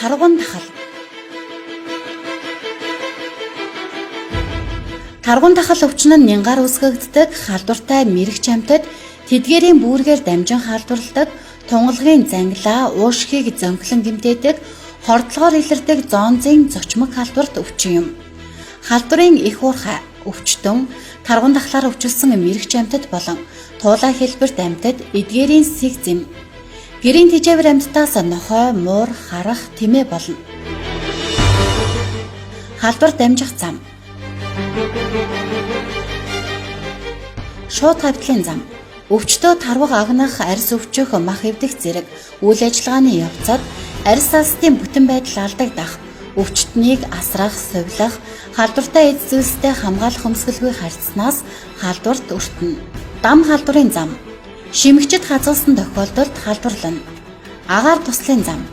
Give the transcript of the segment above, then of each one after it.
Таргун тахал. Таргун тахал өвчин нь нянгаар үүсгэгддэг халдвартай мэрэгч амьтад тэдгээрийн бүүргээр дамжин халдварладаг, тунгалгын зангилаа, уушхийг зөнхлөн гэмтээдэг, хордлогоор илэрдэг зоонзын зочмог халдварт өвчин юм. Халдварын их уурхай, өвчтөн, таргун тахлаар өвчлсөн мэрэгч амьтад болон туулай хэлбэрт амьтад эдгээрийн сэг зэм, гэрийн тэжээвэр амьтдаас нохой, муур, харах, тэмээ болно. Халдвар дамжих зам. Шууд хавьтлын зам. Өвчтөө тарваг агнах, арьс өвчих, мах эвдэх зэрэг үйл ажиллагааны явцад арьс алстын бүтэн байдал алдагдах, өвчтнийг асрах, сувлах, халдвартай эд зүйлстэй хамгаалах өмсгөлгүй харьцснаас халдварт өртөнө. Дам халдварын зам. Шимэгчд хазуулсан тохиолдолд халдварлана. Агаар туслын зам.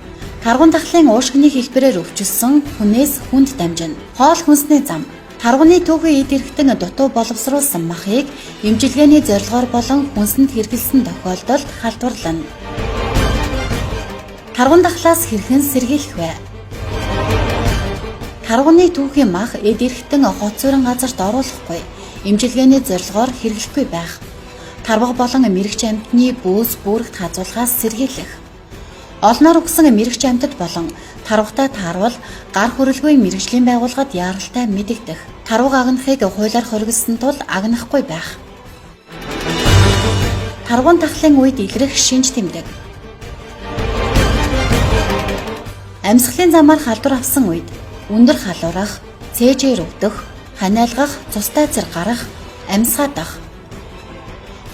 Таргун тахлын уушгины хэлбэрээр өвчлсөн хүнээс хүнд дамжина. Хоол хүнсний зам. Таргуны түүхий эд эрхтэн дутуу боловсруулсан махыг эмчилгээний зорилгоор болон хүнсэнд хэрэглэсэн тохиолдолд халдварлана. Таргун тахлаас хэрхэн сэргийлэх вэ? Таргуны түүхий мах эд эрхтэн хоцорон газарт оруулахгүй, эмчилгээний зорилгоор хэрэглэхгүй байх. Тарваг болон мэрэгч амьтны бөөс бүрэгт хазуулахаас сэргийлэх. Олноор өгсөн мэрэгч амьтад болон тарвагтай таарвал гар хүрэлгүй мэрэгжлийн байгууллагад яаралтай мэдэгдэх. Тарваг агнахыг хуулиар хоригдсон тул агнахгүй байх. Таргун тахлын үед илрэх шинж тэмдэг. Амьсгалын замаар халдвар авсан үед өндөр халуурах, цээжээр өвдөх, ханиалгах, цустай цэр гарах, амьсгаадах.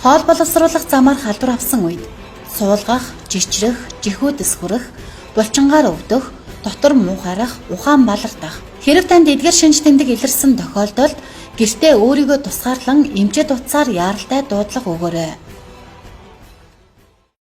Хоол боловсруулах замаар халдвар авсан үед суулгах, жичрэх, жихүүдэс хүрэх, булчингаар өвдөх, дотор муухайрах, ухаан балардах. Хэрэв танд эдгээр шинж тэмдэг илэрсэн тохиолдолд гэртээ өөрийгөө тусгаарлан эмчит утсаар яаралтай дуудлага өгөөрэй.